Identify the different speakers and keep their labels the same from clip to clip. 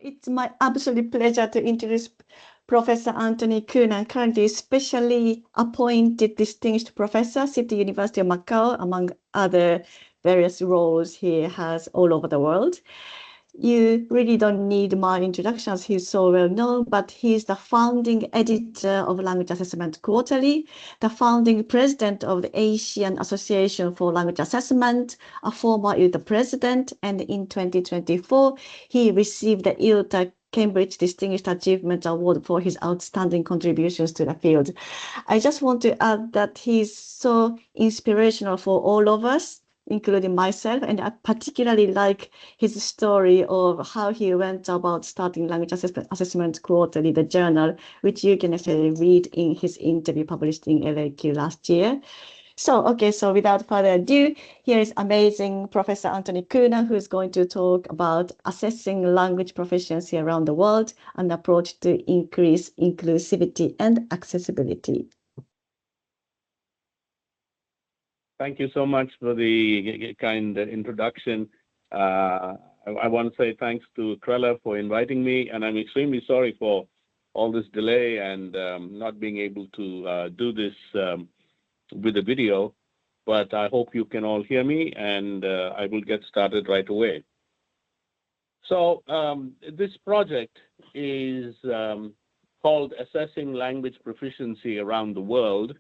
Speaker 1: It's my absolute pleasure to introduce Professor Antony Kunnan, currently specially appointed distinguished professor, City University of Macau, among other various roles he has all over the world. You really don't need my introductions. He's so well known, but he's the founding editor of Language Assessment Quarterly, the founding president of the Asian Association for Language Assessment, a former ILTA president, and in 2024, he received the ILTA Cambridge Distinguished Achievement Award for his outstanding contributions to the field. I just want to add that he's so inspirational for all of us, including myself, and I particularly like his story of how he went about starting Language Assessment Quarterly, the journal, which you can actually read in his interview published in LAQ last year. So without further ado, here is amazing Professor Antony Kunnan, who is going to talk about assessing language proficiency around the world, an approach to increase inclusivity and accessibility.
Speaker 2: Thank you so much for the kind introduction. I want to say thanks to CRELLA for inviting me, and I'm extremely sorry for all this delay and not being able to do this with the video, but I hope you can all hear me, and I will get started right away. So this project is called Assessing Language Proficiency Around the World.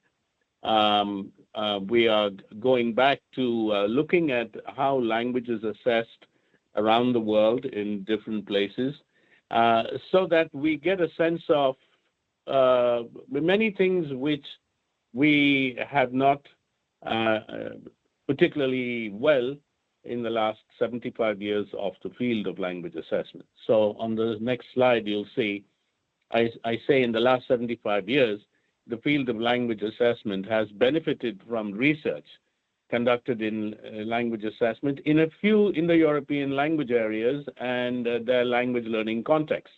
Speaker 2: We are going back to looking at how language is assessed around the world in different places, so that we get a sense of many things which we have not particularly well in the last 75 years of the field of language assessment. So on the next slide, you'll see, I say in the last 75 years, the field of language assessment has benefited from research conducted in language assessment in the European language areas and their language learning contexts,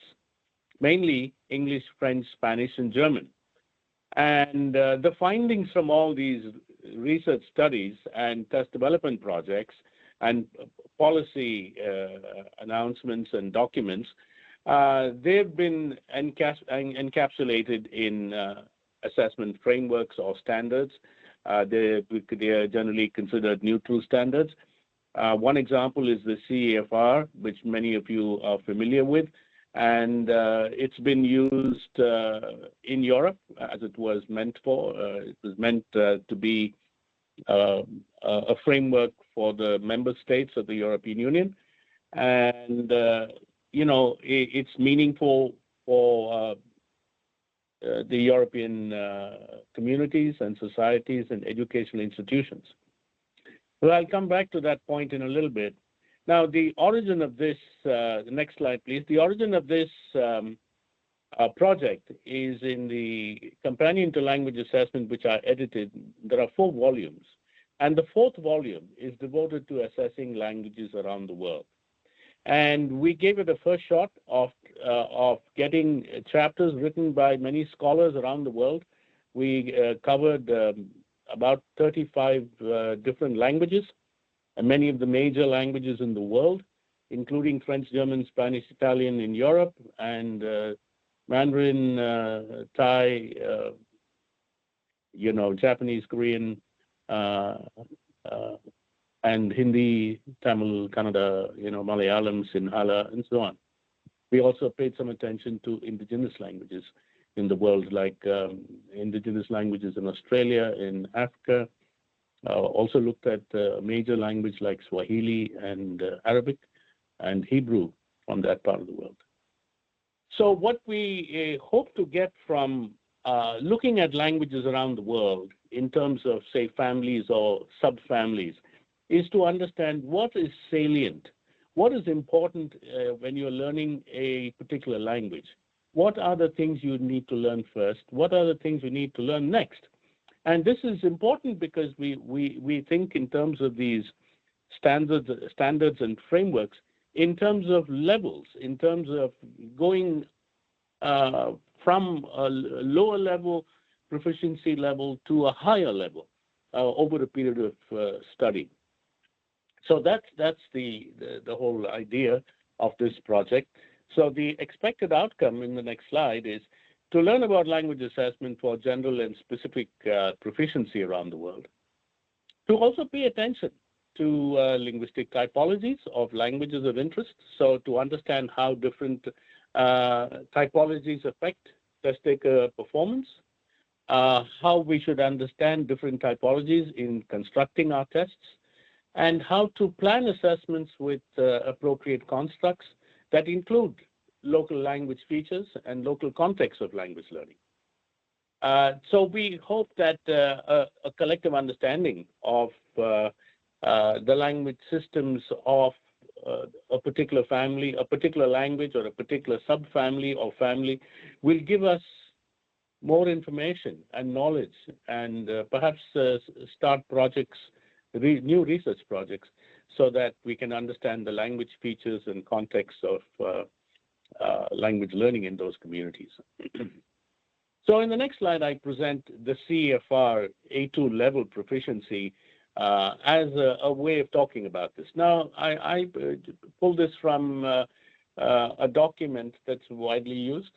Speaker 2: mainly English, French, Spanish, and German. And the findings from all these research studies and test development projects and policy announcements and documents, they've been encapsulated in assessment frameworks or standards. They are generally considered neutral standards. One example is the CEFR, which many of you are familiar with, and it's been used in Europe as it was meant for. It was meant to be a framework for the member states of the European Union, and it's meaningful for the European communities and societies and educational institutions. Well, I'll come back to that point in a little bit. Now, the origin of this, the next slide, please. The origin of this project is in the Companion to Language Assessment, which I edited. There are 4 volumes, and the 4th volume is devoted to assessing languages around the world. And we gave it a first shot of getting chapters written by many scholars around the world. We covered about 35 different languages, and many of the major languages in the world, including French, German, Spanish, Italian in Europe, and Mandarin, Thai, Japanese, Korean, and Hindi, Tamil, Kannada, Malayalam, Sinhala, and so on. We also paid some attention to indigenous languages in the world, like indigenous languages in Australia, in Africa. Also looked at a major language like Swahili and Arabic and Hebrew from that part of the world. So what we hope to get from looking at languages around the world in terms of, say, families or subfamilies, is to understand what is salient, what is important when you're learning a particular language. What are the things you need to learn first? What are the things you need to learn next? And this is important because we think in terms of these standards and frameworks, in terms of levels, in terms of going from a lower level proficiency level to a higher level over a period of study. So that's the whole idea of this project. So the expected outcome in the next slide is to learn about language assessment for general and specific proficiency around the world. To also pay attention to linguistic typologies of languages of interest, so to understand how different typologies affect test taker performance, how we should understand different typologies in constructing our tests, and how to plan assessments with appropriate constructs that include local language features and local context of language learning. So we hope that a collective understanding of the language systems of a particular family, a particular language, or a particular subfamily or family will give us more information and knowledge, and perhaps start projects, new research projects, so that we can understand the language features and context of language learning in those communities. So in the next slide, I present the CEFR A2 level proficiency as a way of talking about this. Now, I pulled this from a document that's widely used,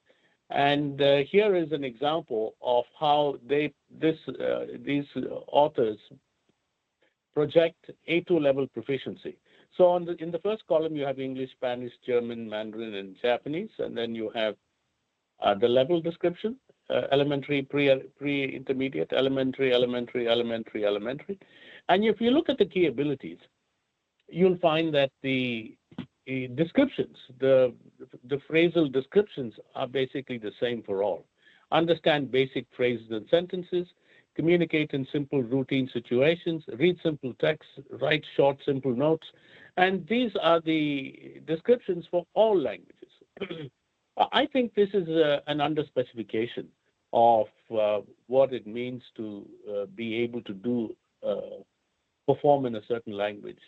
Speaker 2: and here is an example of how these authors project A2 level proficiency. So in the first column, you have English, Spanish, German, Mandarin, and Japanese, and then you have the level description, elementary, pre-intermediate, elementary. And if you look at the key abilities, you'll find that the descriptions, the phrasal descriptions are basically the same for all. Understand basic phrases and sentences, communicate in simple routine situations, read simple text, write short, simple notes. And these are the descriptions for all languages. I think this is an underspecification of what it means to be able to do perform in a certain language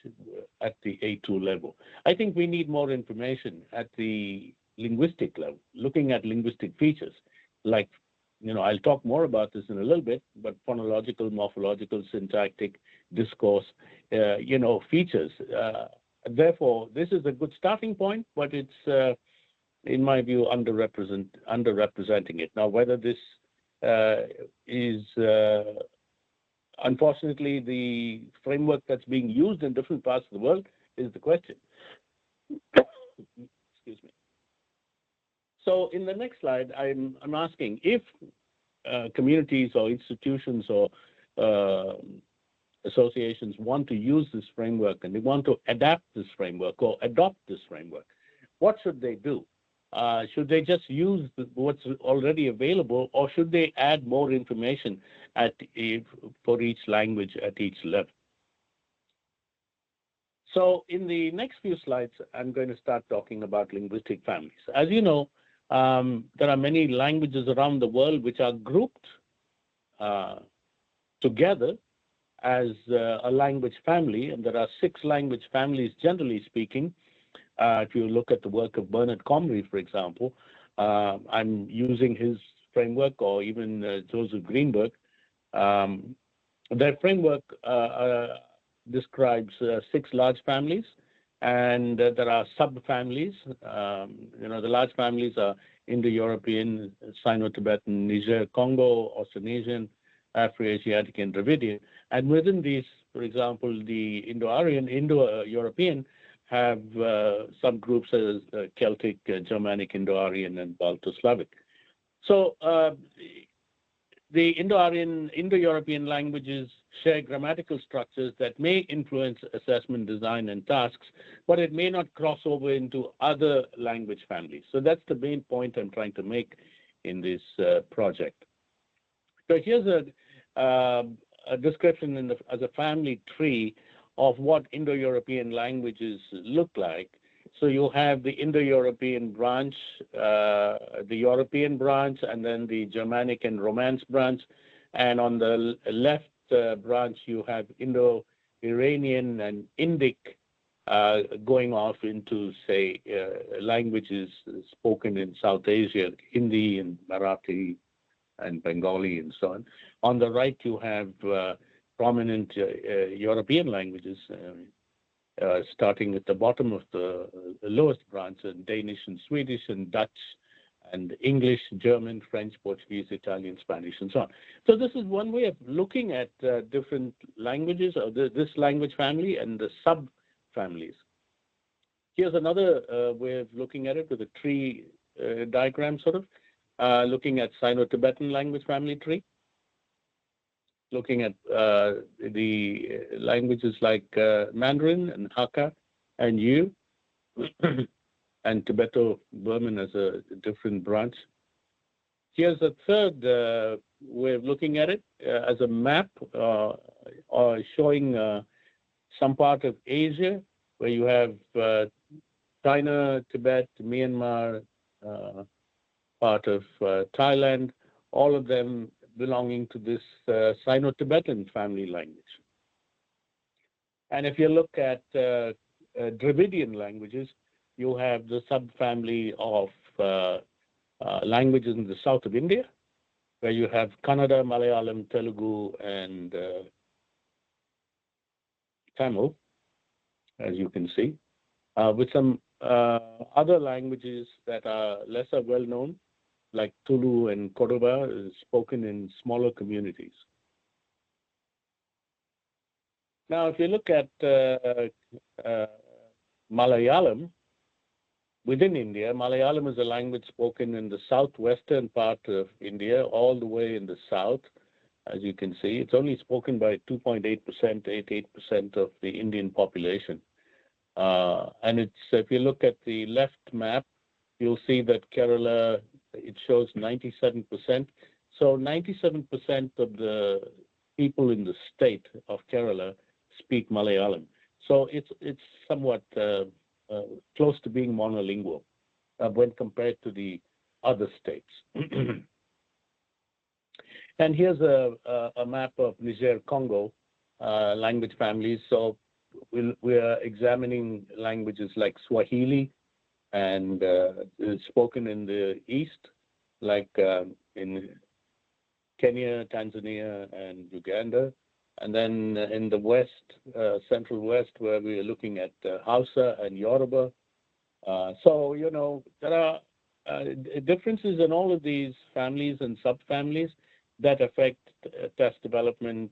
Speaker 2: at the A2 level. I think we need more information at the linguistic level, looking at linguistic features, like, I'll talk more about this in a little bit, but phonological, morphological, syntactic, discourse, features. Therefore, this is a good starting point, but it's, in my view, underrepresenting it. Now, whether this is unfortunately the framework that's being used in different parts of the world is the question. Excuse me. So in the next slide, I'm asking if communities or institutions or associations want to use this framework and they want to adapt this framework or adopt this framework, what should they do? Should they just use what's already available, or should they add more information for each language at each level? So in the next few slides, I'm going to start talking about linguistic families. As you know, there are many languages around the world which are grouped together as a language family, and there are 6 language families, generally speaking. If you look at the work of Bernard Comrie, for example, I'm using his framework, or even Joseph Greenberg. Their framework describes 6 large families, and there are subfamilies. The large families are Indo-European, Sino-Tibetan, Niger-Congo, Austronesian, Afro-Asiatic, and Dravidian. And within these, for example, the Indo-Aryan, Indo-European have subgroups as Celtic, Germanic, Indo-Aryan, and Balto-Slavic. So the Indo-Aryan, Indo-European languages share grammatical structures that may influence assessment design and tasks, but it may not cross over into other language families. So that's the main point I'm trying to make in this project. So here's a description as a family tree of what Indo-European languages look like. So you have the Indo-European branch, the European branch, and then the Germanic and Romance branch. And on the left branch, you have Indo-Iranian and Indic going off into, say, languages spoken in South Asia, Hindi and Marathi and Bengali and so on. On the right, you have prominent European languages, starting at the bottom of the lowest branch, and Danish and Swedish and Dutch and English, German, French, Portuguese, Italian, Spanish, and so on. So this is one way of looking at different languages, or this language family and the sub-families. Here's another way of looking at it with a tree diagram, sort of, looking at Sino-Tibetan language family tree, looking at the languages like Mandarin and Hakka and Yu, and Tibeto-Burman as a different branch. Here's a third way of looking at it as a map showing some part of Asia where you have China, Tibet, Myanmar, part of Thailand, all of them belonging to this Sino-Tibetan family language. And if you look at Dravidian languages, you have the subfamily of languages in the south of India, where you have Kannada, Malayalam, Telugu, and Tamil, as you can see, with some other languages that are lesser well known, like Tulu and Kodoba, is spoken in smaller communities. Now, if you look at Malayalam, within India, Malayalam is a language spoken in the southwestern part of India, all the way in the south, as you can see. It's only spoken by 2.8%, 88% of the Indian population. And it's, if you look at the left map, you'll see that Kerala, it shows 97%. So 97% of the people in the state of Kerala speak Malayalam. So it's somewhat close to being monolingual when compared to the other states. And here's a map of Niger-Congo language families. So we are examining languages like Swahili, and is spoken in the east, like in Kenya, Tanzania, and Uganda. And then in the west, central west, where we are looking at Hausa and Yoruba. So, you know, there are differences in all of these families and subfamilies that affect test development,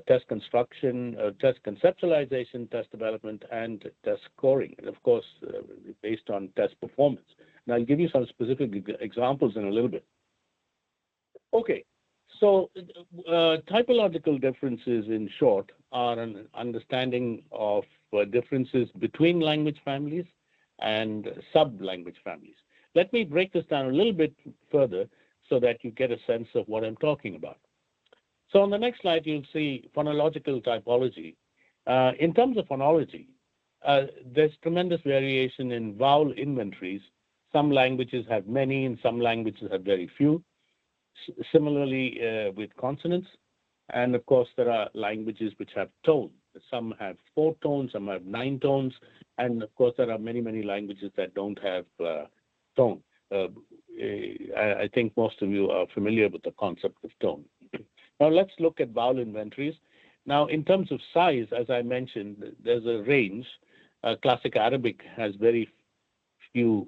Speaker 2: test construction, test conceptualization, test development, and test scoring, and of course, based on test performance. And I'll give you some specific examples in a little bit. Okay, so typological differences, in short, are an understanding of differences between language families and sub-language families. Let me break this down a little bit further so that you get a sense of what I'm talking about. So on the next slide, you'll see phonological typology. In terms of phonology, there's tremendous variation in vowel inventories. Some languages have many, and some languages have very few. Similarly, with consonants. And of course, there are languages which have tone. Some have 4 tones, some have 9 tones. And of course, there are many, many languages that don't have tone. I think most of you are familiar with the concept of tone. Now, let's look at vowel inventories. Now, in terms of size, as I mentioned, there's a range. Classic Arabic has very few,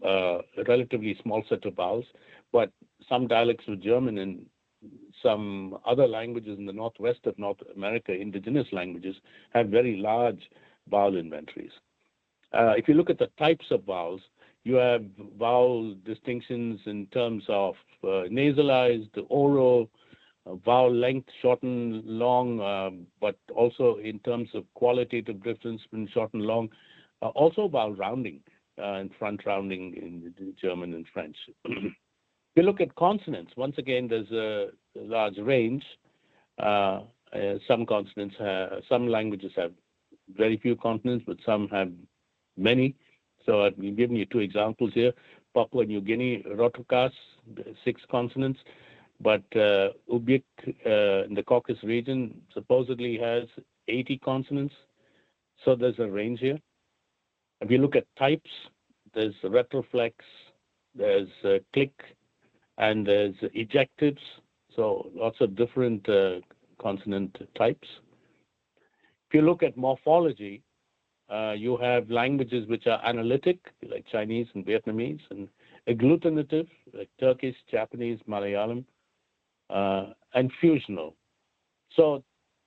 Speaker 2: relatively small set of vowels, but some dialects of German and some other languages in the northwest of North America, indigenous languages, have very large vowel inventories. If you look at the types of vowels, you have vowel distinctions in terms of nasalized, oral, vowel length, shorten, long, but also in terms of qualitative difference between short and long, also vowel rounding and front rounding in German and French. If you look at consonants, once again, there's a large range. Some consonants some languages have very few consonants, but some have many. So I've given you 2 examples here. Papua New Guinea, Rotokas, 6 consonants, but Ubik in the Caucasus region supposedly has 80 consonants. So there's a range here. If you look at types, there's retroflex, there's click, and there's ejectives. So lots of different consonant types. If you look at morphology, You have languages which are analytic, like Chinese and Vietnamese, and agglutinative, like Turkish, Japanese, Malayalam, and fusional. So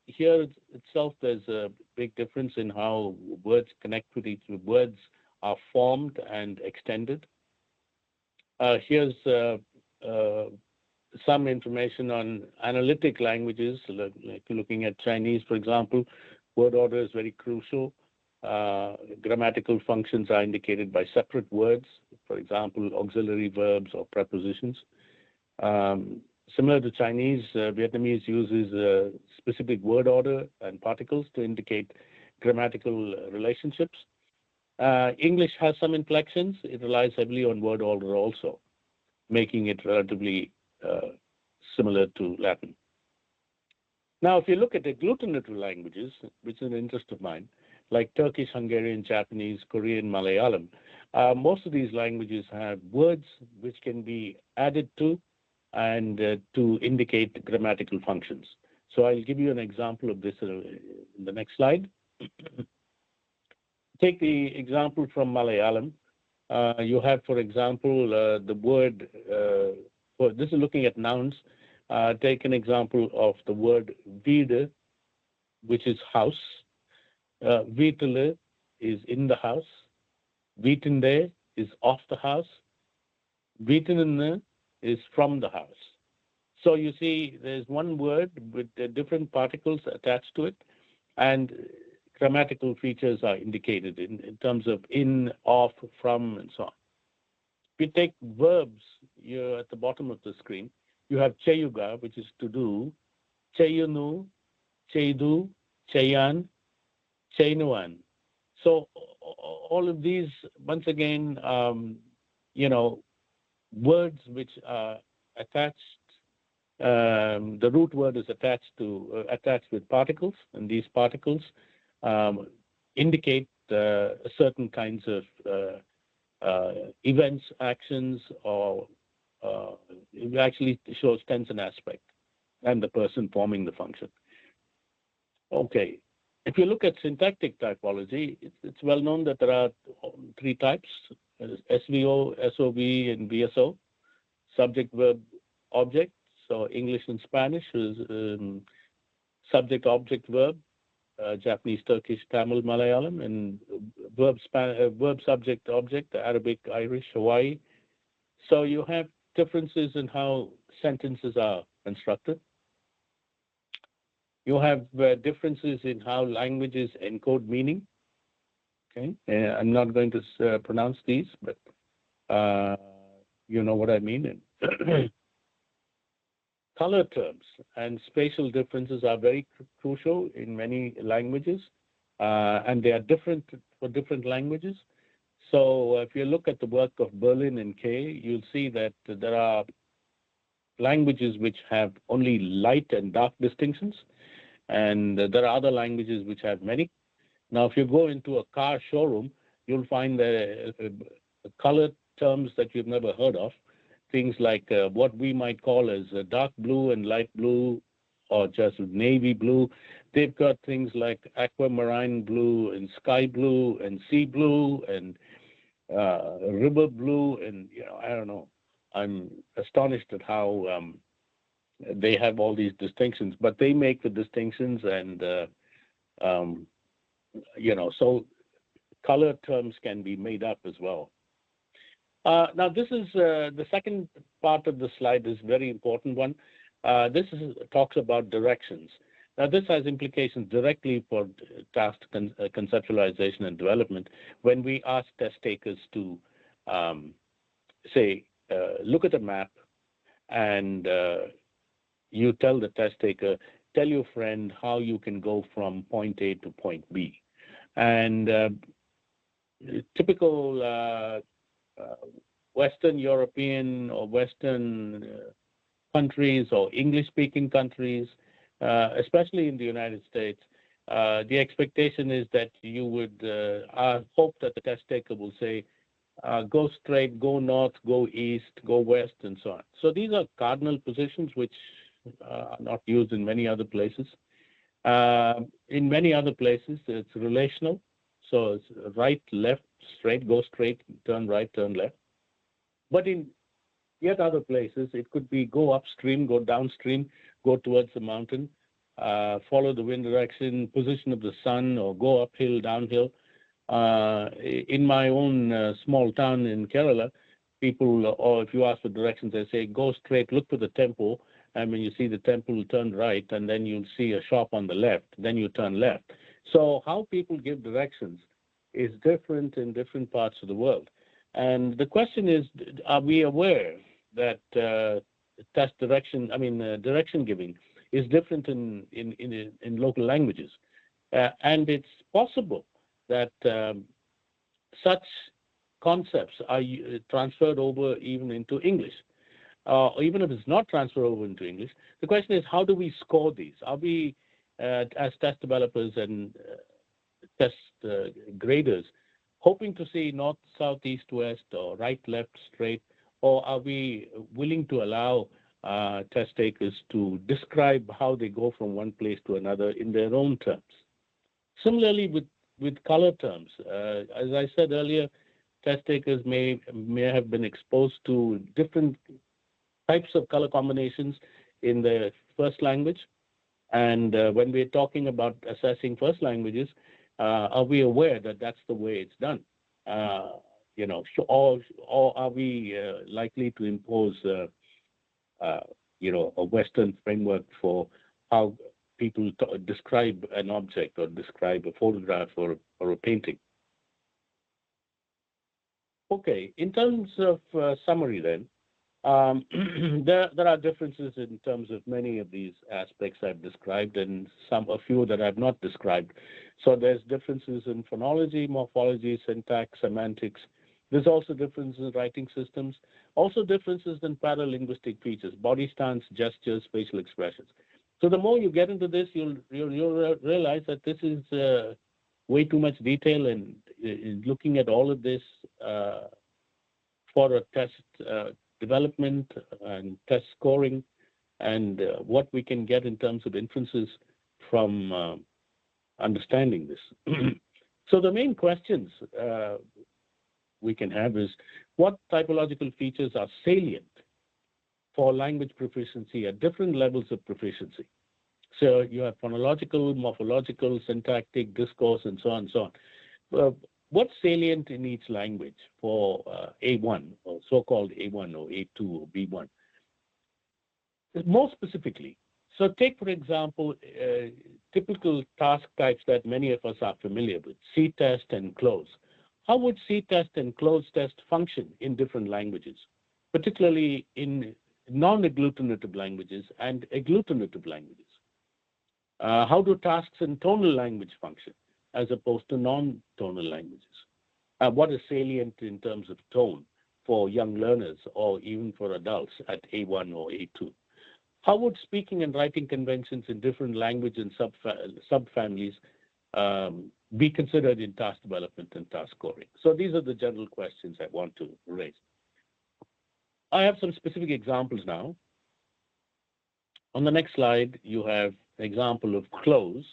Speaker 2: here itself, there's a big difference in how words connect with each other. Words are formed and extended. Here's some information on analytic languages, like looking at Chinese, for example. Word order is very crucial. Grammatical functions are indicated by separate words, for example, auxiliary verbs or prepositions. Similar to Chinese, Vietnamese uses specific word order and particles to indicate grammatical relationships. English has some inflections. It relies heavily on word order also, making it relatively similar to Latin. Now, if you look at agglutinative languages, which is an interest of mine, like Turkish, Hungarian, Japanese, Korean, Malayalam, most of these languages have words which can be added to and to indicate grammatical functions. So I'll give you an example of this in the next slide. Take the example from Malayalam. You have, for example, the word, this is looking at nouns. Take an example of the word vide, which is house. Vitale is in the house. Vitinde is off the house. Vitinne is from the house. So you see, there's one word with different particles attached to it, and grammatical features are indicated in terms of in, off, from, and so on. If you take verbs, you're at the bottom of the screen. You have cheyuga, which is to do, cheyunu, cheydu, cheyan, cheynuan. So all of these, once again, words which are attached. The root word is attached with particles, and these particles indicate certain kinds of events, actions, or it actually shows tense and aspect, and the person forming the function. Okay. If you look at syntactic typology, it's well known that there are three types: SVO, SOV, and VSO. Subject, verb, object. So English and Spanish is subject, object, verb. Japanese, Turkish, Tamil, Malayalam, and verb, subject, object, Arabic, Irish, Hawaii. So you have differences in how sentences are constructed. You have differences in how languages encode meaning. Okay, I'm not going to pronounce these, but you know what I mean. Color terms and spatial differences are very crucial in many languages, and they are different for different languages. So if you look at the work of Berlin and Kay, you'll see that there are languages which have only light and dark distinctions, and there are other languages which have many. Now, if you go into a car showroom, you'll find color terms that you've never heard of. Things like what we might call as dark blue and light blue, or just navy blue. They've got things like aquamarine blue and sky blue and sea blue and river blue, and I don't know. I'm astonished at how they have all these distinctions, but they make the distinctions, and so color terms can be made up as well. Now, this is the second part of the slide is very important one. This talks about directions. Now, this has implications directly for task conceptualization and development. When we ask test takers to, say, look at a map, and you tell the test taker, tell your friend how you can go from point A to point B. And typical Western European or Western countries or English-speaking countries, especially in the United States, the expectation is that you would hope that the test taker will say, go straight, go north, go east, go west, and so on. So these are cardinal positions which are not used in many other places. In many other places, it's relational. So it's right, left, straight, go straight, turn right, turn left. But in yet other places, it could be go upstream, go downstream, go towards the mountain, follow the wind direction, position of the sun, or go uphill, downhill. In my own small town in Kerala, people, or if you ask for directions, they say, go straight, look for the temple, and when you see the temple, turn right, and then you'll see a shop on the left, then you turn left. So how people give directions is different in different parts of the world. And the question is, are we aware that direction giving is different in local languages? And it's possible that such concepts are transferred over even into English. Even if it's not transferred over into English, the question is, how do we score these? Are we, as test developers and test graders, hoping to see north, south, east, west, or right, left, straight, or are we willing to allow test takers to describe how they go from one place to another in their own terms? Similarly, with color terms, as I said earlier, test takers may have been exposed to different types of color combinations in their first language. And when we're talking about assessing first languages, are we aware that that's the way it's done? Or are we likely to impose, a Western framework for how people describe an object or describe a photograph or a painting? Okay, in terms of summary then, there are differences in terms of many of these aspects I've described and a few that I've not described. So there's differences in phonology, morphology, syntax, semantics. There's also differences in writing systems, also differences in paralinguistic features, body stance, gestures, facial expressions. So the more you get into this, you'll realize that this is way too much detail, and looking at all of this for a test development and test scoring, and what we can get in terms of inferences from understanding this. So the main questions we can have is, what typological features are salient for language proficiency at different levels of proficiency? So you have phonological, morphological, syntactic, discourse, and so on and so on. What's salient in each language for A1, or so-called A1 or A2 or B1? More specifically, so take, for example, typical task types that many of us are familiar with, C-test and close. How would C-test and close test function in different languages, particularly in non-agglutinative languages and agglutinative languages? How do tasks in tonal language function as opposed to non-tonal languages? What is salient in terms of tone for young learners or even for adults at A1 or A2? How would speaking and writing conventions in different language and subfamilies be considered in task development and task scoring? So these are the general questions I want to raise. I have some specific examples now. On the next slide, you have an example of close.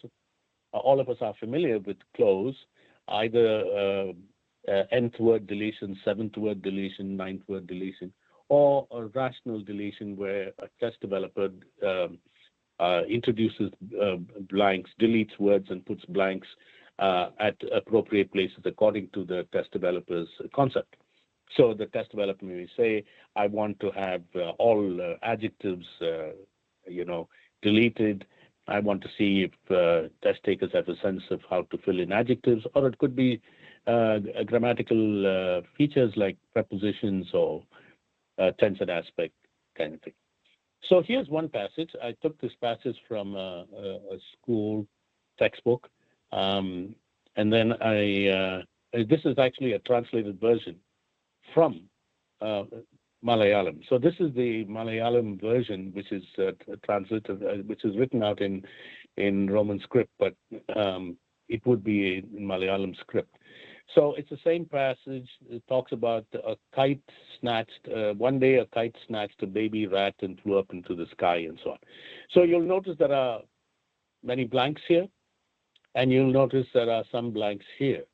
Speaker 2: All of us are familiar with close, either nth word deletion, seventh word deletion, ninth word deletion, or a rational deletion where a test developer introduces blanks, deletes words and puts blanks at appropriate places according to the test developer's concept. So the test developer may say, I want to have all adjectives, deleted. I want to see if test takers have a sense of how to fill in adjectives, or it could be grammatical features like prepositions or tense and aspect kind of thing. So here's one passage. I took this passage from a school textbook, and then this is actually a translated version from Malayalam. So this is the Malayalam version, which is translated, which is written out in Roman script, but it would be in Malayalam script. So it's the same passage. It talks about a kite snatched, one day a kite snatched a baby rat and flew up into the sky and so on. So you'll notice there are many blanks here, and you'll notice there are some blanks here.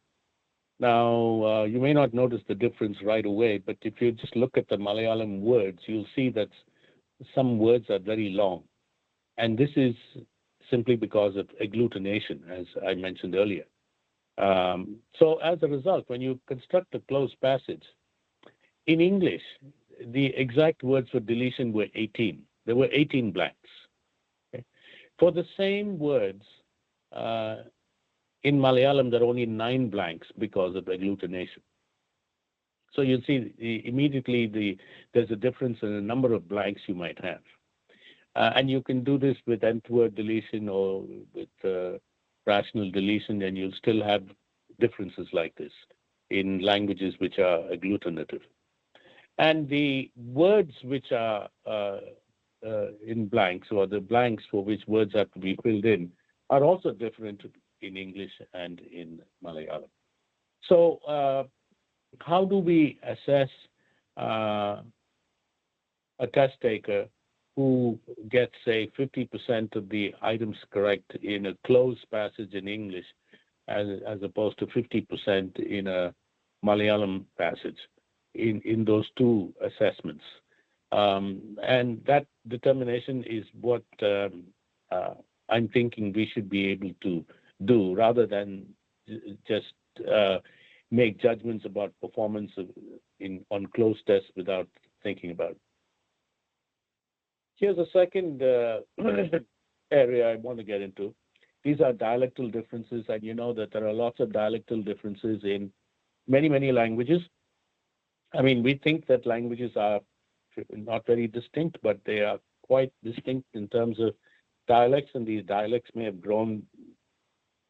Speaker 2: Now, you may not notice the difference right away, but if you just look at the Malayalam words, you'll see that some words are very long. And this is simply because of agglutination, as I mentioned earlier. So as a result, when you construct a closed passage, in English, the exact words for deletion were 18. There were 18 blanks. Okay? For the same words, in Malayalam, there are only 9 blanks because of agglutination. So you'll see immediately there's a difference in the number of blanks you might have. And you can do this with nth word deletion or with rational deletion, and you'll still have differences like this in languages which are agglutinative. And the words which are in blanks, or the blanks for which words have to be filled in, are also different in English and in Malayalam. So how do we assess a test taker who gets, say, 50% of the items correct in a closed passage in English as opposed to 50% in a Malayalam passage in those two assessments? And that determination is what I'm thinking we should be able to do, rather than just make judgments about performance on closed tests without thinking about it. Here's a second area I want to get into. These are dialectal differences, and you know that there are lots of dialectal differences in many, many languages. I mean, we think that languages are not very distinct, but they are quite distinct in terms of dialects, and these dialects may have grown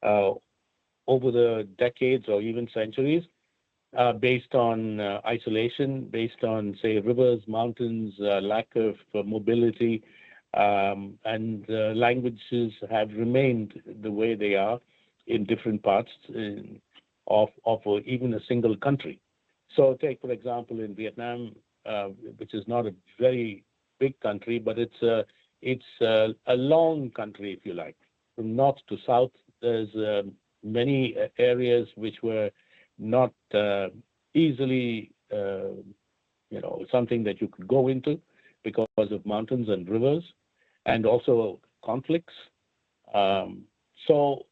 Speaker 2: over the decades or even centuries based on isolation, based on, say, rivers, mountains, lack of mobility, and languages have remained the way they are in different parts of even a single country. So take, for example, in Vietnam, which is not a very big country, but it's a long country, if you like. From north to south, there's many areas which were not easily, something that you could go into because of mountains and rivers, and also conflicts. So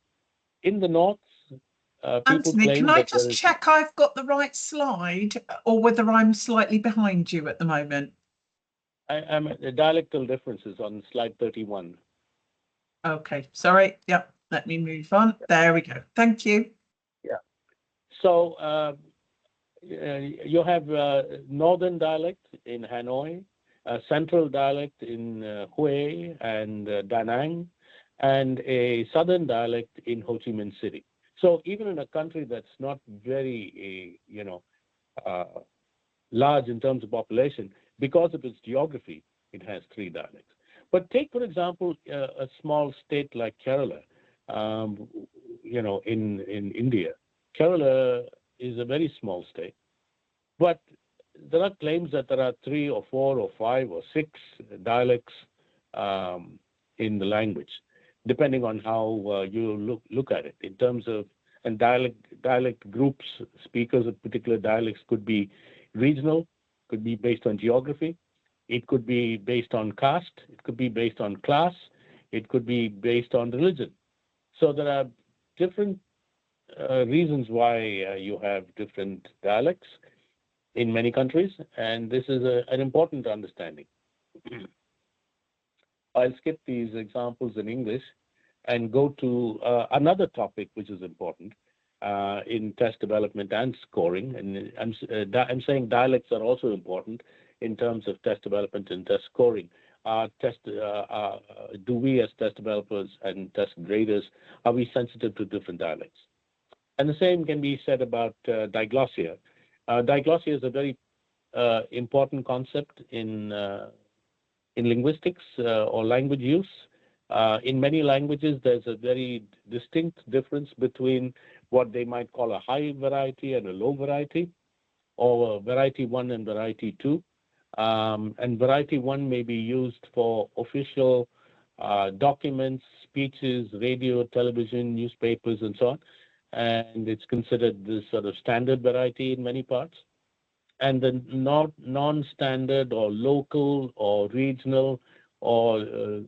Speaker 2: in the north, people
Speaker 3: Antony,
Speaker 2: claim
Speaker 3: can I
Speaker 2: that
Speaker 3: just check I've got the right slide, or whether I'm slightly behind you at the moment?
Speaker 2: I'm the dialectal differences on slide 31.
Speaker 3: Okay, sorry. Yep, let me move on. There we go. Thank you.
Speaker 2: Yeah. So you have northern dialect in Hanoi, central dialect in Hue and Da Nang, and a southern dialect in Ho Chi Minh City. So even in a country that's not very, large in terms of population, because of its geography, it has 3 dialects. But take, for example, a small state like Kerala, in India. Kerala is a very small state, but there are claims that there are 3 or 4 or 5 or 6 dialects in the language, depending on how you look at it. In terms of, and dialect groups, speakers of particular dialects could be regional, could be based on geography, it could be based on caste, it could be based on class, it could be based on religion. So there are different reasons why you have different dialects in many countries, and this is an important understanding. I'll skip these examples in English and go to another topic which is important in test development and scoring. And I'm saying dialects are also important in terms of test development and test scoring. Do we as test developers and test graders, are we sensitive to different dialects? And the same can be said about diglossia. Diglossia is a very important concept in linguistics or language use. In many languages, there's a very distinct difference between what they might call a high variety and a low variety, or variety 1 and variety 2. And variety 1 may be used for official documents, speeches, radio, television, newspapers, and so on. and it's considered this sort of standard variety in many parts. And the non-standard or local or regional or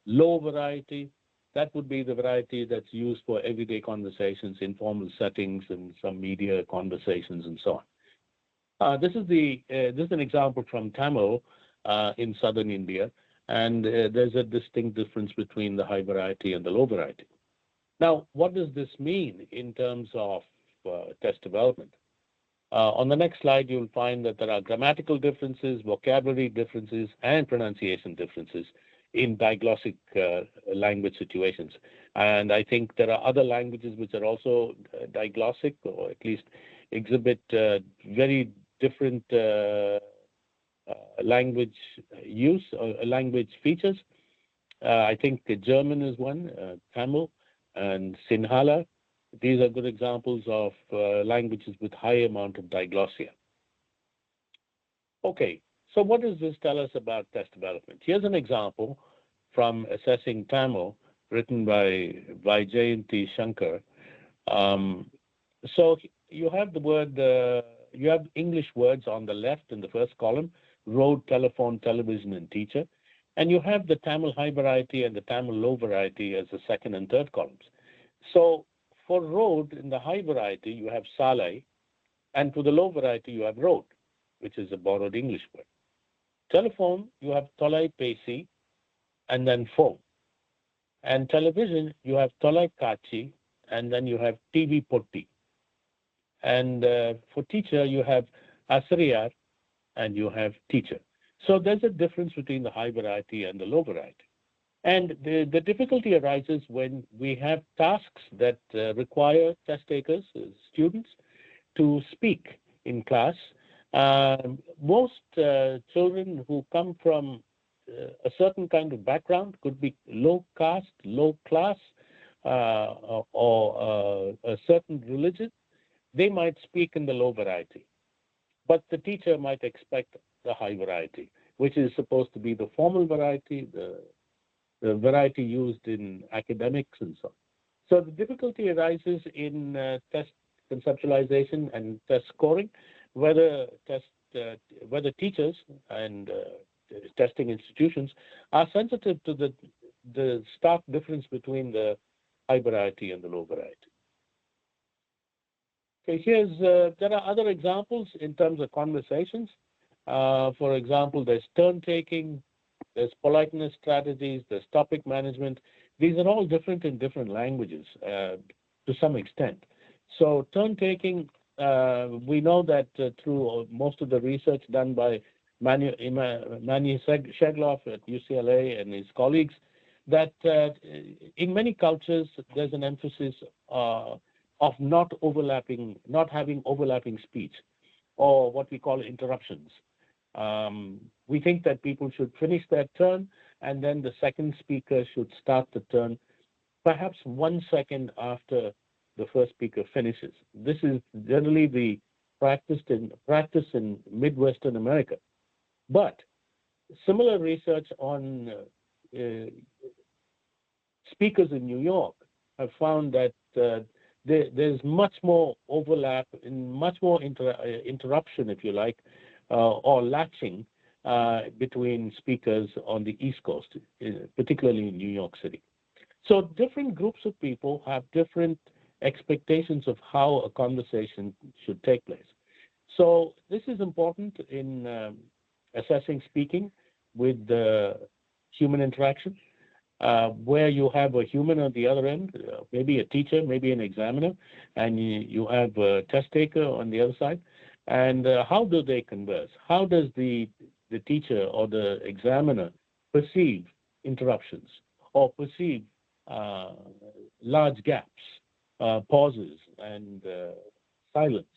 Speaker 2: low variety, that would be the variety that's used for everyday conversations, informal settings, and some media conversations and so on. This is an example from Tamil in southern India, and there's a distinct difference between the high variety and the low variety. Now, what does this mean in terms of test development? On the next slide, you'll find that there are grammatical differences, vocabulary differences, and pronunciation differences in diglossic language situations. And I think there are other languages which are also diglossic, or at least exhibit very different language use or language features. I think German is one, Tamil, and Sinhala. These are good examples of languages with high amount of diglossia. Okay, so what does this tell us about test development? Here's an example from assessing Tamil, written by Vaijayanti Shankar. So you have the word, you have English words on the left in the first column, road, telephone, television, and teacher. And you have the Tamil high variety and the Tamil low variety as the second and third columns. So for road, in the high variety, you have salai, and for the low variety, you have road, which is a borrowed English word. Telephone, you have tolai pesi, and then phone. And television, you have tolai kachi, and then you have TV potti. And for teacher, you have asriyar, and you have teacher. So there's a difference between the high variety and the low variety. And the difficulty arises when we have tasks that require test takers, students, to speak in class. Most children who come from a certain kind of background, could be low caste, low class, or a certain religion, they might speak in the low variety. But the teacher might expect the high variety, which is supposed to be the formal variety, the variety used in academics and so on. So the difficulty arises in test conceptualization and test scoring, whether teachers and testing institutions are sensitive to the stark difference between the high variety and the low variety. Okay, there are other examples in terms of conversations. For example, there's turn taking, there's politeness strategies, there's topic management. These are all different in different languages to some extent. So turn taking, we know that through most of the research done by Manu Shegloff at UCLA and his colleagues, that in many cultures there's an emphasis of not having overlapping speech, or what we call interruptions. We think that people should finish their turn, and then the second speaker should start the turn perhaps 1 second after the first speaker finishes. This is generally the practice in Midwestern America. But similar research on speakers in New York have found that there's much more overlap and much more interruption, if you like, or latching between speakers on the East Coast, particularly in New York City. So different groups of people have different expectations of how a conversation should take place. So this is important in assessing speaking with human interaction, where you have a human on the other end, maybe a teacher, maybe an examiner, and you have a test taker on the other side. And how do they converse? How does the teacher or the examiner perceive interruptions or perceive large gaps, pauses, and silence?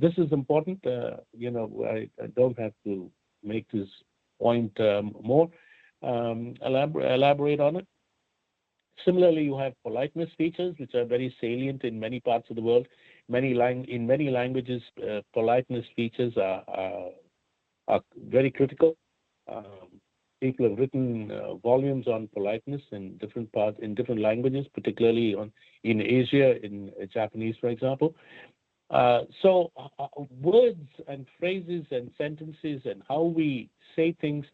Speaker 2: This is important. I don't have to make this point more, elaborate on it. Similarly, you have politeness features, which are very salient in many parts of the world. In many languages, politeness features are very critical. People have written volumes on politeness in different parts, in different languages, particularly in Asia, in Japanese, for example. So words and phrases and sentences and how we say things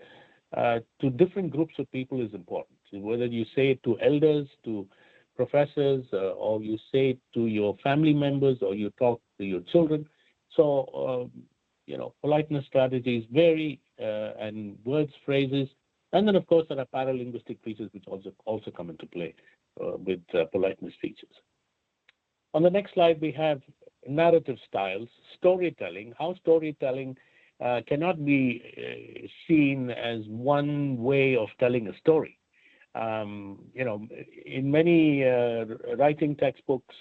Speaker 2: to different groups of people is important. Whether you say it to elders, to professors, or you say it to your family members, or you talk to your children. So, politeness strategies vary, and words, phrases, and then, of course, there are paralinguistic features which also come into play with politeness features. On the next slide, we have narrative styles, storytelling, how storytelling cannot be seen as one way of telling a story. In many writing textbooks,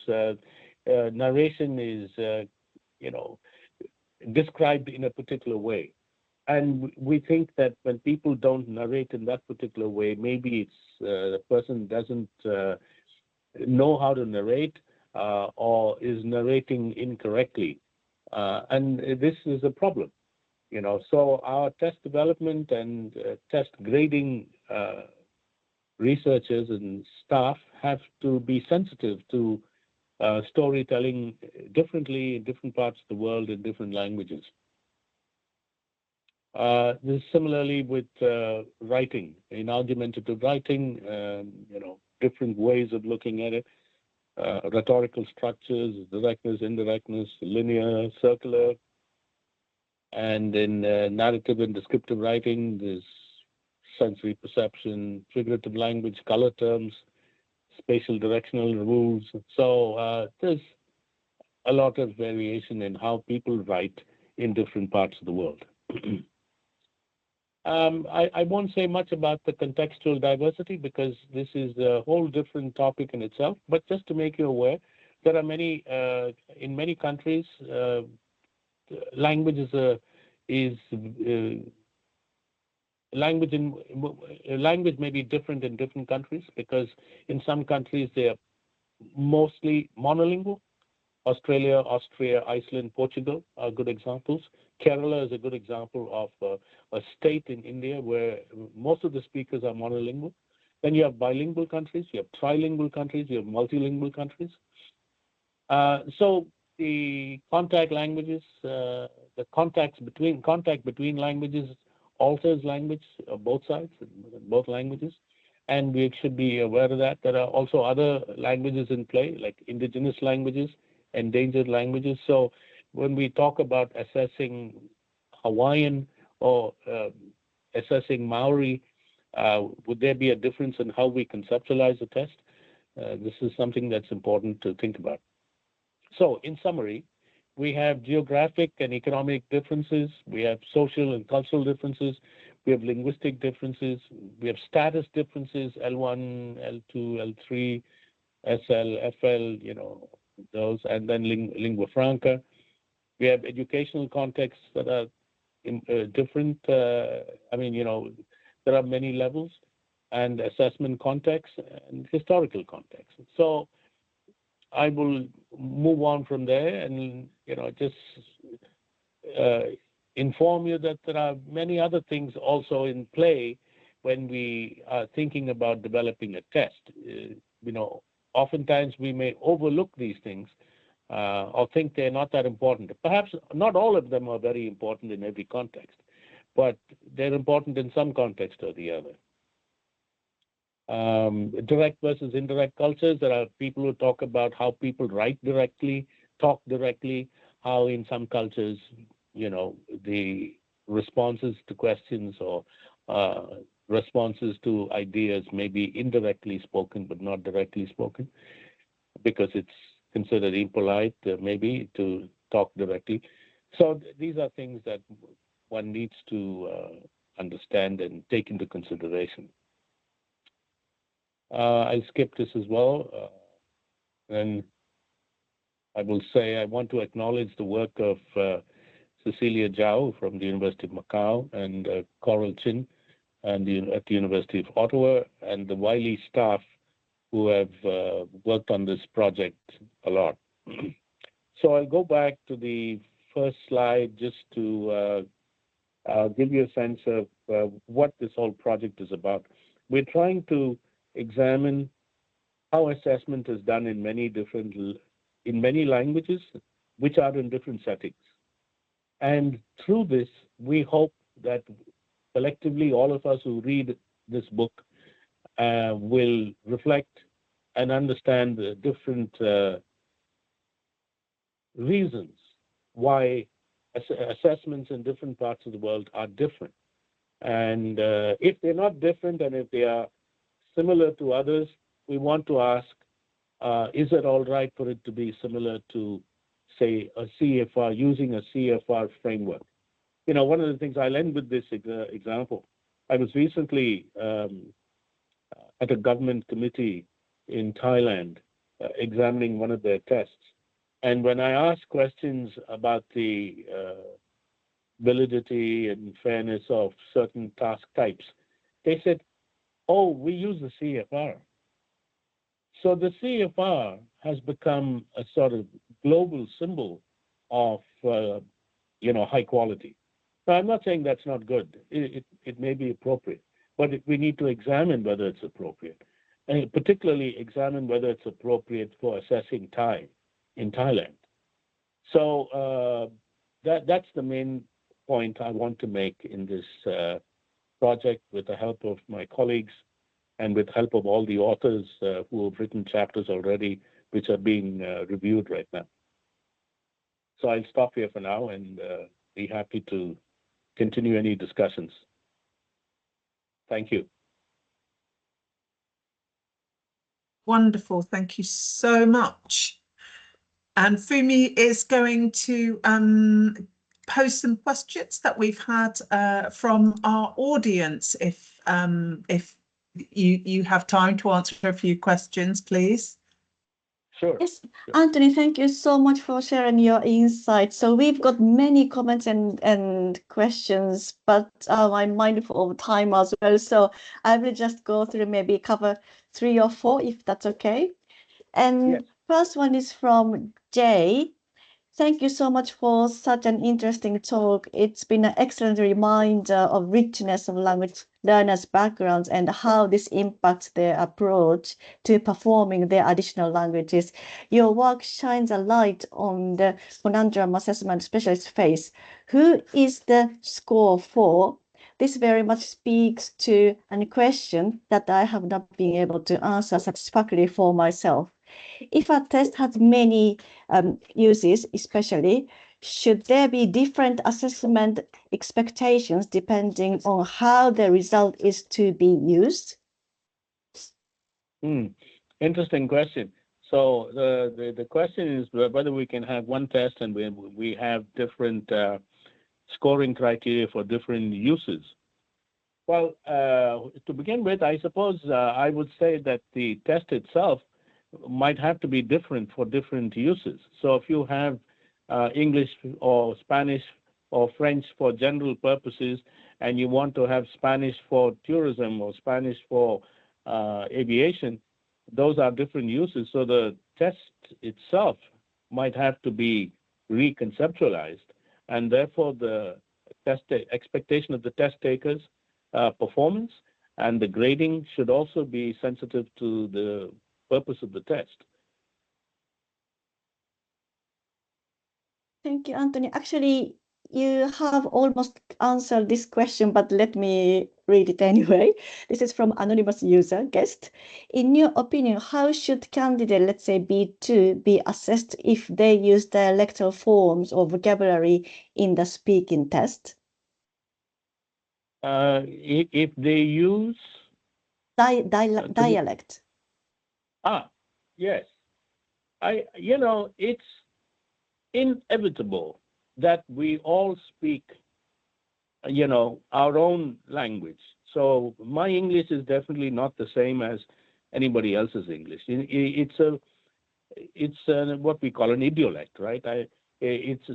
Speaker 2: narration is, described in a particular way. And we think that when people don't narrate in that particular way, maybe it's the person doesn't know how to narrate or is narrating incorrectly. And this is a problem, So our test development and test grading researchers and staff have to be sensitive to storytelling differently in different parts of the world in different languages. This similarly with writing. In argumentative writing, different ways of looking at it, rhetorical structures, directness, indirectness, linear, circular, and in narrative and descriptive writing, there's sensory perception, figurative language, color terms, spatial directional rules. So there's a lot of variation in how people write in different parts of the world. I won't say much about the contextual diversity because this is a whole different topic in itself, but just to make you aware, there are many, in many countries, language language may be different in different countries because in some countries they are mostly monolingual. Australia, Austria, Iceland, Portugal are good examples. Kerala is a good example of a state in India where most of the speakers are monolingual. Then you have bilingual countries, you have trilingual countries, you have multilingual countries. So the contact languages, the contact between languages alters language, both sides, both languages. And we should be aware of that. There are also other languages in play, like indigenous languages, endangered languages. So when we talk about assessing Hawaiian or assessing Maori, would there be a difference in how we conceptualize the test? This is something that's important to think about. So in summary, we have geographic and economic differences, we have social and cultural differences, we have linguistic differences, we have status differences, L1, L2, L3, SL, FL, those, and then lingua franca. We have educational contexts that are different. There are many levels, and assessment context and historical context. So I will move on from there and, just inform you that there are many other things also in play when we are thinking about developing a test. Oftentimes we may overlook these things or think they're not that important. Perhaps not all of them are very important in every context, but they're important in some context or the other. Direct versus indirect cultures. There are people who talk about how people write directly, talk directly, how in some cultures, the responses to questions or responses to ideas may be indirectly spoken but not directly spoken because it's considered impolite maybe to talk directly. So these are things that one needs to understand and take into consideration. I'll skip this as well. And I will say I want to acknowledge the work of Cecilia Zhao from the University of Macau and Coral Chin and at the University of Ottawa and the Wiley staff who have worked on this project a lot. So I'll go back to the first slide just to give you a sense of what this whole project is about. We're trying to examine how assessment is done in many languages, which are in different settings. And through this, we hope that collectively, all of us who read this book will reflect and understand the different reasons why assessments in different parts of the world are different. And if they're not different and if they are similar to others, we want to ask, is it all right for it to be similar to, say, a CEFR, using a CEFR framework? You know, one of the things I'll end with this example. I was recently at a government committee in Thailand examining one of their tests. And when I asked questions about the validity and fairness of certain task types, they said, oh, we use the CEFR. So the CEFR has become a sort of global symbol of, high quality. Now, I'm not saying that's not good. It may be appropriate, but we need to examine whether it's appropriate, and particularly examine whether it's appropriate for assessing Thai in Thailand. So that's the main point I want to make in this project, with the help of my colleagues and with help of all the authors who have written chapters already, which are being reviewed right now. So I'll stop here for now and be happy to continue any discussions. Thank you.
Speaker 3: Wonderful. Thank you so much. And Fumi is going to post some questions that we've had from our audience. If you have time to answer a few questions, please.
Speaker 2: Sure.
Speaker 1: Yes, Antony, thank you so much for sharing your insights. So we've got many comments and questions, but I'm mindful of time as well. So I will just go through, maybe cover 3 or 4, if that's okay. And
Speaker 2: yes.
Speaker 1: First one is from Jay. Thank you so much for such an interesting talk. It's been an excellent reminder of richness of language learners' backgrounds and how this impacts their approach to performing their additional languages. Your work shines a light on the conundrum assessment specialist phase. Who is the score for? This very much speaks to a question that I have not been able to answer satisfactorily for myself. If a test has many uses, especially, should there be different assessment expectations depending on how the result is to be used?
Speaker 2: Interesting question. So the question is whether we can have one test and we have different scoring criteria for different uses. Well, to begin with, I suppose I would say that the test itself might have to be different for different uses. So if you have English or Spanish or French for general purposes, and you want to have Spanish for tourism or Spanish for aviation, those are different uses. So the test itself might have to be reconceptualized, and therefore the test expectation of the test takers' performance and the grading should also be sensitive to the purpose of the test.
Speaker 1: Thank you, Antony. Actually, you have almost answered this question, but let me read it anyway. This is from anonymous user guest. In your opinion, how should candidate, let's say B2, be assessed if they use dialectal forms or vocabulary in the speaking test?
Speaker 2: If they use
Speaker 1: dialect.
Speaker 2: Yes. It's inevitable that we all speak, our own language. So my English is definitely not the same as anybody else's English. It's what we call an idiolect, right?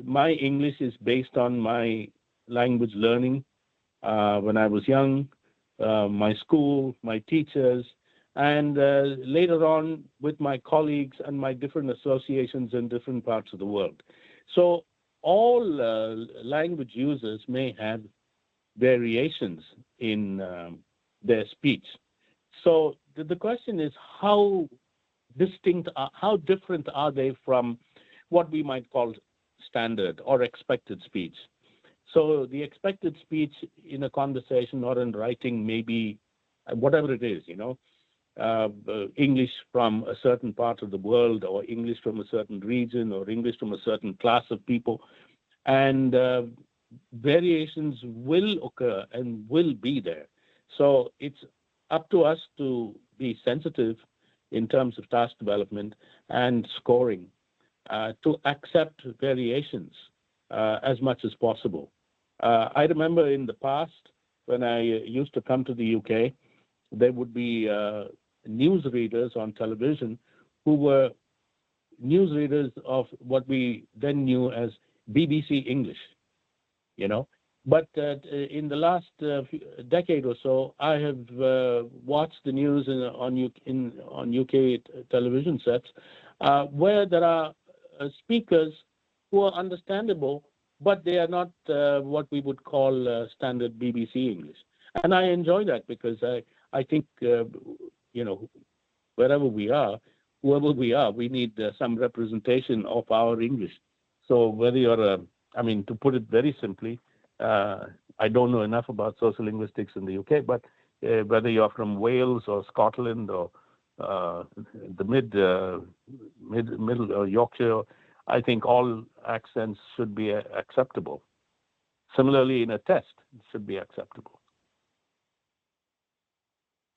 Speaker 2: My English is based on my language learning when I was young, my school, my teachers, and later on with my colleagues and my different associations in different parts of the world. So all language users may have variations in their speech. So the question is, how different are they from what we might call standard or expected speech? So the expected speech in a conversation or in writing may be whatever it is, English from a certain part of the world, or English from a certain region, or English from a certain class of people. And variations will occur and will be there. So it's up to us to be sensitive in terms of task development and scoring, to accept variations as much as possible. I remember in the past, when I used to come to the UK, there would be newsreaders on television who were newsreaders of what we then knew as BBC English, But in the last decade or so, I have watched the news on UK television sets where there are speakers who are understandable, but they are not what we would call standard BBC English. And I enjoy that because I think, wherever we are, whoever we are, we need some representation of our English. So whether you're to put it very simply, I don't know enough about sociolinguistics in the UK, but whether you're from Wales or Scotland or the middle or Yorkshire, I think all accents should be acceptable. Similarly, in a test, it should be acceptable.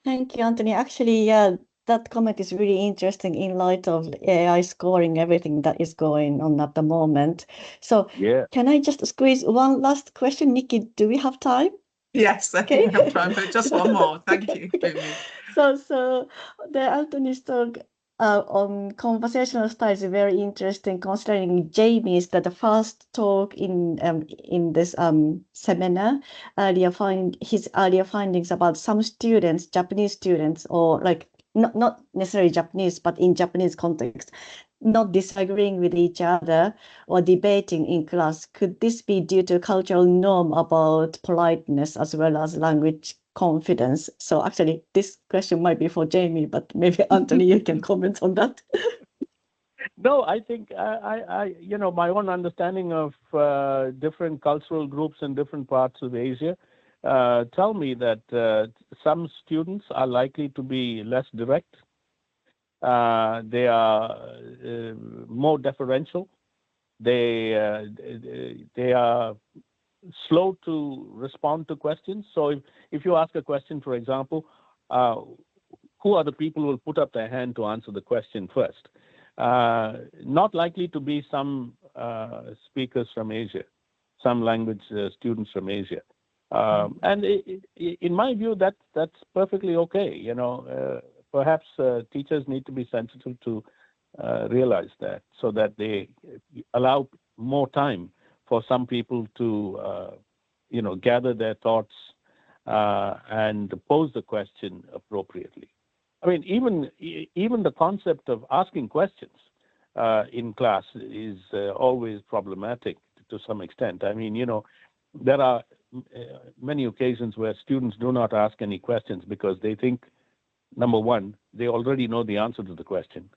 Speaker 1: Thank you, Antony. Actually, yeah, that comment is really interesting in light of AI scoring, everything that is going on at the moment. So
Speaker 3: yeah,
Speaker 1: can I just squeeze one last question? Nikki, do we have time?
Speaker 3: Yes, I think we have time for just one more. Thank you,
Speaker 1: Okay. So the Antony's talk on conversational style is very interesting, considering Jamie's that the first talk in this seminar, his earlier findings about some students, Japanese students, or like not necessarily Japanese, but in Japanese context, not disagreeing with each other or debating in class. Could this be due to cultural norm about politeness as well as language confidence? So actually, this question might be for Jamie, but maybe Antony, you can comment on that.
Speaker 2: No, I think my own understanding of different cultural groups in different parts of Asia tell me that some students are likely to be less direct. They are more deferential. They are slow to respond to questions. So if you ask a question, for example, who are the people who will put up their hand to answer the question first? Not likely to be some speakers from Asia, some language students from Asia. And in my view, that's perfectly okay. Perhaps teachers need to be sensitive to realize that, so that they allow more time for some people to, gather their thoughts and pose the question appropriately. I mean, even the concept of asking questions in class is always problematic to some extent. I mean, there are many occasions where students do not ask any questions because they think, number one, they already know the answer to the question,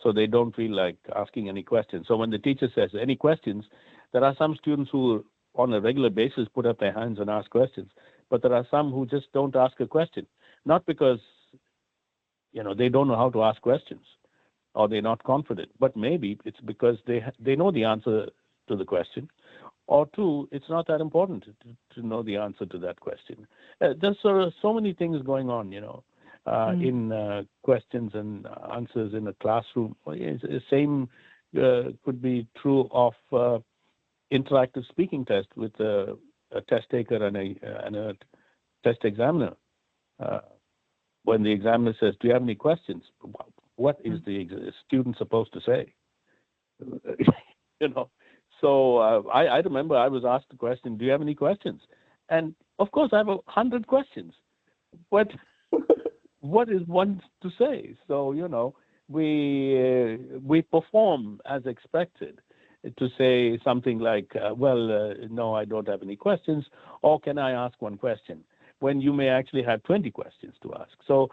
Speaker 2: so they don't feel like asking any questions. So when the teacher says, any questions, there are some students who on a regular basis put up their hands and ask questions, but there are some who just don't ask a question, not because they don't know how to ask questions or they're not confident, but maybe it's because they know the answer to the question, or two, it's not that important to know the answer to that question. There's so many things going on, in questions and answers in a classroom. The same could be true of interactive speaking test with a test taker and a test examiner. When the examiner says, do you have any questions? What is the student supposed to say? So I remember I was asked the question, do you have any questions? And of course, I have 100 questions. But what is one to say? So, we perform as expected. to say something like, no, I don't have any questions, or can I ask one question, when you may actually have 20 questions to ask. So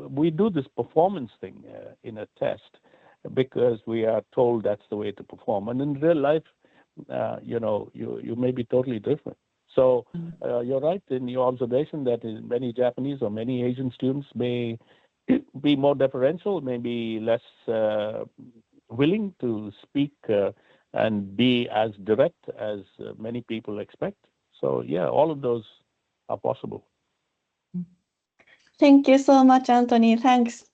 Speaker 2: we do this performance thing in a test because we are told that's the way to perform. And in real life, you may be totally different. So you're right in your observation that many Japanese or many Asian students may be more deferential, maybe less willing to speak and be as direct as many people expect. So yeah, all of those are possible.
Speaker 1: Thank you so much, Anthony. Thanks.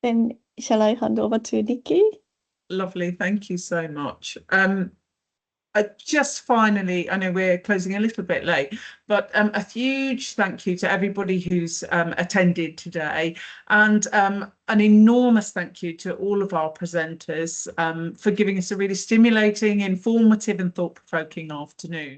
Speaker 1: Then shall I hand over to Nikki?
Speaker 3: Lovely, thank you so much. Just finally, I know we're closing a little bit late, but a huge thank you to everybody who's attended today, and an enormous thank you to all of our presenters for giving us a really stimulating, informative and thought-provoking afternoon.